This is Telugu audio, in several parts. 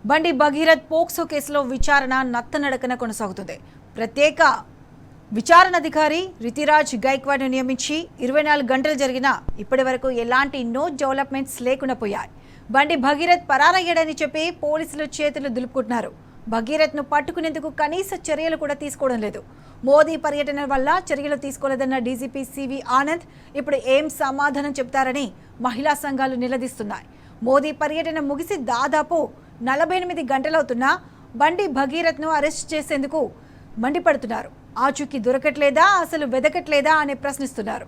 బండి భగీరథ్ పోక్సో కేసులో విచారణ నత్తనడకన కొనసాగుతుంది. ప్రత్యేక విచారణాధికారి రితిరాజ్ గైక్వాడ్ను నియమించి 24 గంటలు జరిగినా ఇప్పటి వరకు ఎలాంటి నో డెవలప్మెంట్స్ లేకుండా పోయాయి. బండి భగీరథ్ పరారయ్యాడని చెప్పి పోలీసులు చేతులు దులుపుకుంటున్నారు. భగీరథ్ను పట్టుకునేందుకు కనీస చర్యలు కూడా తీసుకోవడం లేదు. మోదీ పర్యటన వల్ల చర్యలు తీసుకోలేదన్న డీజీపీ సివి ఆనంద్ ఇప్పుడు ఏం సమాధానం చెబుతారని మహిళా సంఘాలు నిలదీస్తున్నాయి. మోదీ పర్యటన ముగిసి దాదాపు 48 గంటలవుతున్నా బండి భగీరథ్ను అరెస్ట్ చేసేందుకు మండిపడుతున్నారు. ఆచూకీ దొరకట్లేదా, అసలు వెదకట్లేదా అని ప్రశ్నిస్తున్నారు.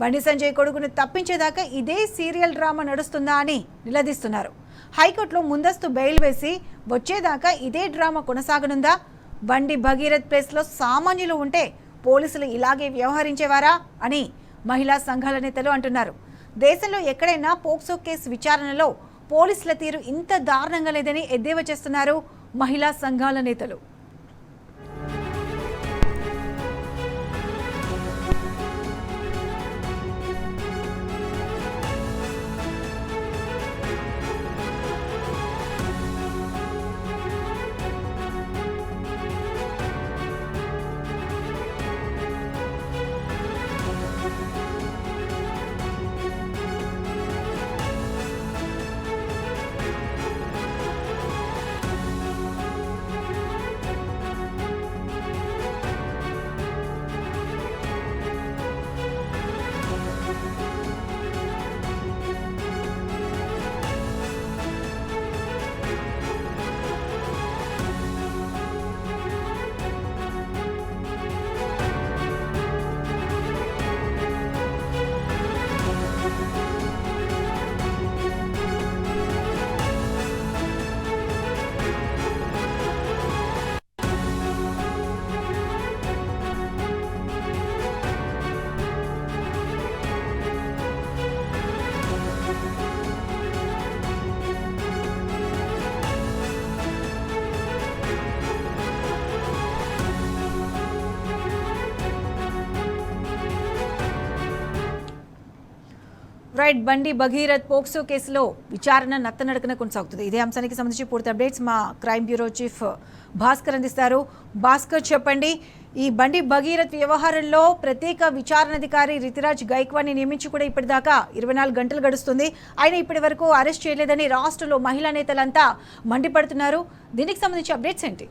బండి సంజయ్ కొడుకును తప్పించేదాకా ఇదే సీరియల్ డ్రామా నడుస్తుందా అని నిలదీస్తున్నారు. హైకోర్టులో ముందస్తు బెయిల్ వేసి వచ్చేదాకా ఇదే డ్రామా కొనసాగనుందా? బండి భగీరథ్ ప్లేస్లో సామాన్యులు ఉంటే పోలీసులు ఇలాగే వ్యవహరించేవారా అని మహిళా సంఘాల నేతలు అంటున్నారు. దేశంలో ఎక్కడైనా పోక్సో కేసు విచారణలో పోలీసుల తీరు ఇంత దారుణంగా లేదని ఎద్దేవా చేస్తున్నారు మహిళా సంఘాల నేతలు. రైట్, బండి భగీరథ్ పోక్సో కేసులో విచారణ నత్తనడకన కొనసాగుతుంది. ఇదే అంశానికి సంబంధించి పూర్తి అప్డేట్స్ మా క్రైమ్ బ్యూరో చీఫ్ భాస్కర్ అందిస్తారు. భాస్కర్, చెప్పండి, ఈ బండి భగీరథ్ వ్యవహారంలో ప్రత్యేక విచారణాధికారి రితిరాజ్ గైక్వాడ్ని నియమించి కూడా ఇప్పటిదాకా 24 గంటలు గడుస్తుంది. ఆయన ఇప్పటి వరకు అరెస్ట్ చేయలేదని రాష్ట్రంలో మహిళా నేతలంతా మండిపడుతున్నారు. దీనికి సంబంధించి అప్డేట్స్ ఏంటి?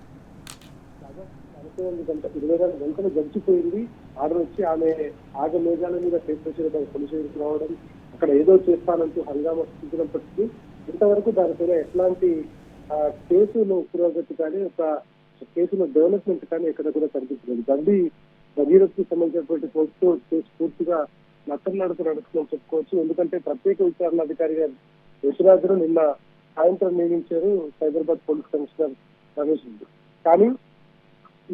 24 గంటలు గడిచిపోయింది. ఆర్డర్ వచ్చి ఆమె ఆగమేఘాల మీద పోలీసులకు రావడం, అక్కడ ఏదో చేస్తానంటూ హంగామా సృష్టించినప్పటికీ ఇంతవరకు దానిపైన ఎట్లాంటి కేసులో పురోగతి కానీ ఒక కేసులో డెవలప్మెంట్ కానీ ఎక్కడ కూడా కనిపించలేదు. బండి భగీరథ్ కి సంబంధించినటువంటి పోస్టు కేసు పూర్తిగా నడుస్తుందని చెప్పుకోవచ్చు. ఎందుకంటే ప్రత్యేక విచారణాధికారిగా యశరాజును నిన్న సాయంత్రం నియమించారు సైబరాబాద్ పోలీస్ కమిషనర్ రమేష్ రెడ్డి. కానీ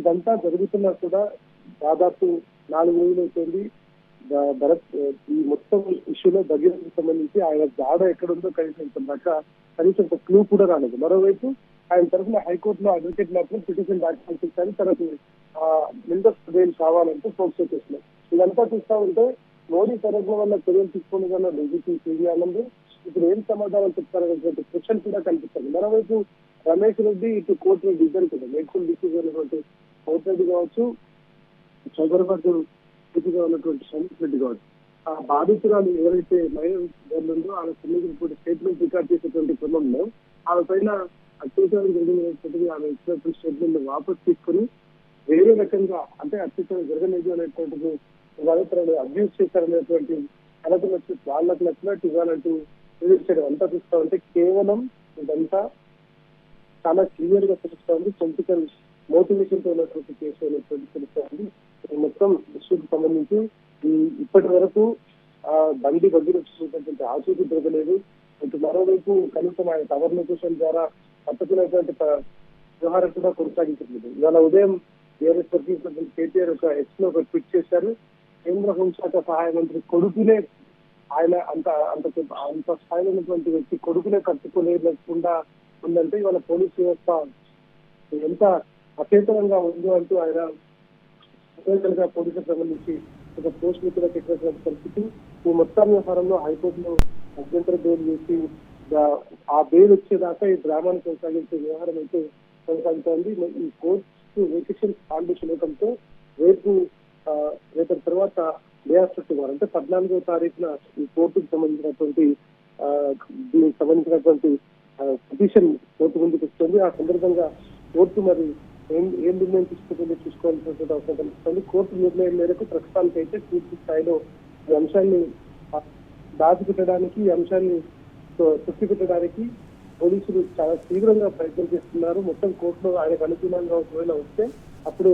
ఇదంతా జరుగుతున్నా కూడా దాదాపు 4 రోజులు అవుతుంది. భరత్ ఈ మొత్తం ఇష్యూలో భగీరథకు సంబంధించి ఆయన జాడ ఎక్కడుందో కనీసం ఒక క్లూ కూడా రాలేదు. మరోవైపు ఆయన తరఫున హైకోర్టులో అడ్వకేట్ మాత్రం పిటిషన్ దాఖలు చేశారు. తనకు ముందస్తు బెయిల్ కావాలంటూ పోక్సో కేసులో. ఇదంతా చూస్తా ఉంటే మోడీ పర్యటన వల్ల చర్యలు తీసుకోవడం డీజీపీ సివి ఆనంద్ ఇప్పుడు ఏం సమాధానం చెప్తారనేటువంటి క్వశ్చన్ కూడా కనిపిస్తుంది. మరోవైపు రమేష్ రెడ్డి ఇటు కోర్టు రెడ్డి ఇద్దరు కూడా మేడ్చల్ డిస్ట్రిక్ట్ అయినటువంటి కోర్టు రెడ్డి కావచ్చు, సైబరాబాద్ డిస్ట్రిక్ట్ గా ఉన్నటువంటి సందీప్ రెడ్డి కావచ్చు, ఆ బాధితురాలు ఎవరైతే మహిళ ఉందో ఆమె సంబంధించిన స్టేట్మెంట్ రికార్డ్ చేసేటువంటి క్రమంలో ఆమె పైన అత్యాచారం జరిగినటువంటి ఆమె ఇచ్చినటువంటి స్టేట్మెంట్ వాపస్ తీసుకుని వేరే రకంగా అంటే అత్యాచారం జరగలేదు అనేటువంటిది బాధితురాలు అబ్యూస్ చేశారనేటువంటి వాళ్ళకు నచ్చినట్టు ఇవ్వాలంటూ చేయడం అంతా చూస్తా ఉంటే కేవలం ఇదంతా చాలా క్లియర్ గా తెలుస్తా ఉంది. పొలిటికల్ మోటివేషన్ తో ఉన్నటువంటి కేసు అనేటువంటి తెలుస్తా ఉంది. మొత్తం ఇష్యూకి సంబంధించి ఇప్పటి వరకు బండి భగీరథ్ ఆచూకీ దొరకలేదు. ఇటు మరోవైపు కనీసం ఆయన టవర్ లొకేషన్ ద్వారా పట్టుకునేటువంటి వ్యవహారం కూడా కొనసాగించలేదు. ఇవాళ ఉదయం టీఆర్ఎస్ వర్కింగ్ కేటీఆర్ ఒక ఎక్స్ లో ఒక ట్వీట్ చేశారు. కేంద్ర హోంశాఖ సహాయ మంత్రి కొడుకునే ఆయన అంత స్థాయిలో ఉన్నటువంటి వ్యక్తి కొడుకునే కట్టుకోలేకుండా ఉందంటే ఇవాళ పోలీస్ వ్యవస్థ ఎంత అచేతనంగా ఉందో అంటూ ఆయన పోలీసులకు సంబంధించి ఒక పోస్ట్ కూడా పెట్టినటువంటి పరిస్థితి. ఈ మొత్తం వ్యవహారంలో హైకోర్టులో అభ్యంతర బెయిల్ చేసి ఆ బెయిల్ వచ్చేదాకా ఈ డ్రామాను కొనసాగించే వ్యవహారం అయితే కొనసాగుతోంది. ఈ కోర్టు వెకేషన్ హాలిడేస్ ఉండటంతో రేపటి తర్వాత డే ఆఫ్టర్ టుమారో అంటే 14వ తారీఖున ఈ కోర్టుకు సంబంధించినటువంటి దీనికి సంబంధించినటువంటి పిటిషన్ కోర్టు ముందుకు వస్తుంది. ఆ సందర్భంగా కోర్టు మరి ఏం నిర్ణయం తీసుకుంటుందో చూసుకోవాల్సినటువంటి అవసరం కనిపిస్తుంది. కోర్టు నిర్ణయం మేరకు ప్రస్తుతానికి అయితే పూర్తి స్థాయిలో ఈ అంశాన్ని దాచిపెట్టడానికి, ఈ అంశాన్ని తృప్తిపెట్టడానికి పోలీసులు చాలా తీవ్రంగా ప్రయత్నం చేస్తున్నారు. మొత్తం కోర్టులో ఆయనకు అనుకూలంగా ఒకవేళ వస్తే అప్పుడు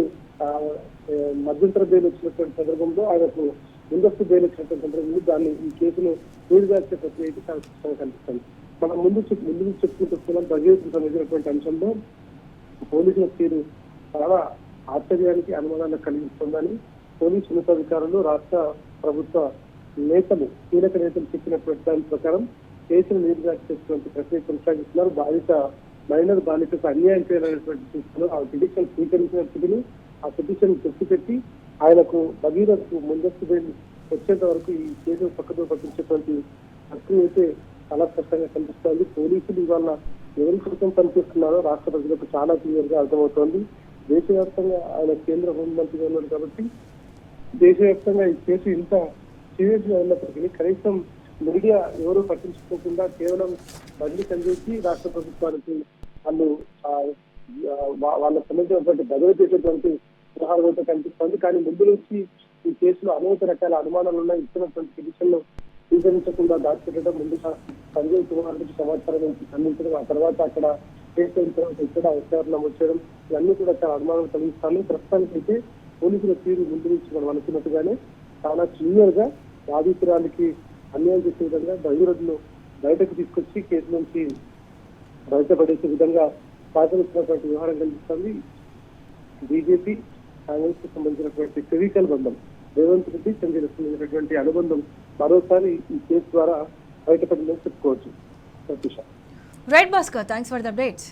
మధ్యంతర బెయిల్ వచ్చినటువంటి సందర్భంలో ఆయనకు ముందస్తు బెయిల్ వచ్చినటువంటి సందర్భంలో దాన్ని ఈ కేసును తీరుగార్చే ప్రక్రియ చాలా స్పష్టంగా కనిపిస్తుంది. మనం ముందు చెప్పుకుంటూ వస్తున్నాం. భగీరథకు సంబంధించినటువంటి అంశంలో పోలీసుల తీరు చాలా ఆశ్చర్యానికి అనుమానాలకు కలిగిస్తుందని పోలీసు ఉన్నతాధికారులు, రాష్ట్ర ప్రభుత్వ నేతలు, కీలక నేతలు చెప్పినటువంటి దాని ప్రకారం కేసును నీరుగార్చేటువంటి ప్రక్రియ కొనసాగిస్తున్నారు. మైనర్ బాలికకు అన్యాయం చేయాలనేటువంటి చూస్తున్నారు. ఆ పిటిషన్ స్వీకరించినప్పటికీ ఆ పిటిషన్ పెట్టి ఆయనకు భగీరథకు ముందస్తు బెయిల్ వచ్చేంత వరకు ఈ కేసు పక్కతో పట్టించేటువంటి ప్రక్రియ అయితే చాలా స్పష్టంగా కనిపిస్తోంది. పోలీసులు ఇవాళ ఎవరి కోసం పనిచేస్తున్నారో రాష్ట్ర ప్రజలకు చాలా క్లియర్ గా అర్థమవుతోంది. దేశవ్యాప్తంగా ఆయన కేంద్ర హోంమంత్రిగా ఉన్నారు కాబట్టి దేశవ్యాప్తంగా ఈ కేసు ఇంత సీరియస్ గా ఉన్నప్పటికీ కనీసం మీడియా ఎవరూ పట్టించుకోకుండా కేవలం బండి సంజయ్కి రాష్ట్ర ప్రభుత్వానికి వాళ్ళకు సంబంధించినటువంటి బదిలీ చేసేటువంటి వ్యవహారం అయితే కనిపిస్తోంది. కానీ ముందు నుంచి ఈ కేసులో అనేక రకాల అనుమానాలు ఉన్నాయి. ఇచ్చినటువంటి పిటిషన్ స్వీకరించకుండా దాచిపెట్టడం, ముందుగా సంజయ్ కుమార్ నుంచి సమాచారం అందించడం, ఆ తర్వాత అక్కడ కేసు అయిన తర్వాత ఇక్కడ ఎఫ్ఐఆర్ నమోదు చేయడం, ఇవన్నీ కూడా చాలా అనుమానాలు కలిగిస్తాను. ప్రస్తుతానికి అయితే పోలీసుల తీరు ముందు నుంచి మనం అనుకున్నట్టుగానే చాలా క్లియర్ గా బాధితురాలికి అన్యాయం చేసే విధంగా భగీరథను బయటకు తీసుకొచ్చి కేసు నుంచి బయటపడేసే విధంగా సహకరిస్తున్నటువంటి వ్యవహారం కనిపిస్తుంది. బీజేపీ కాంగ్రెస్ కు సంబంధించినటువంటి ఫెవికల్ బంధం, రేవంత్ రెడ్డి సంజయ్ సంబంధించినటువంటి అనుబంధం మరోసారి ఈ కేసు ద్వారా బయటపడిందని చెప్పుకోవచ్చు. Right Bhaskar, thanks for the updates.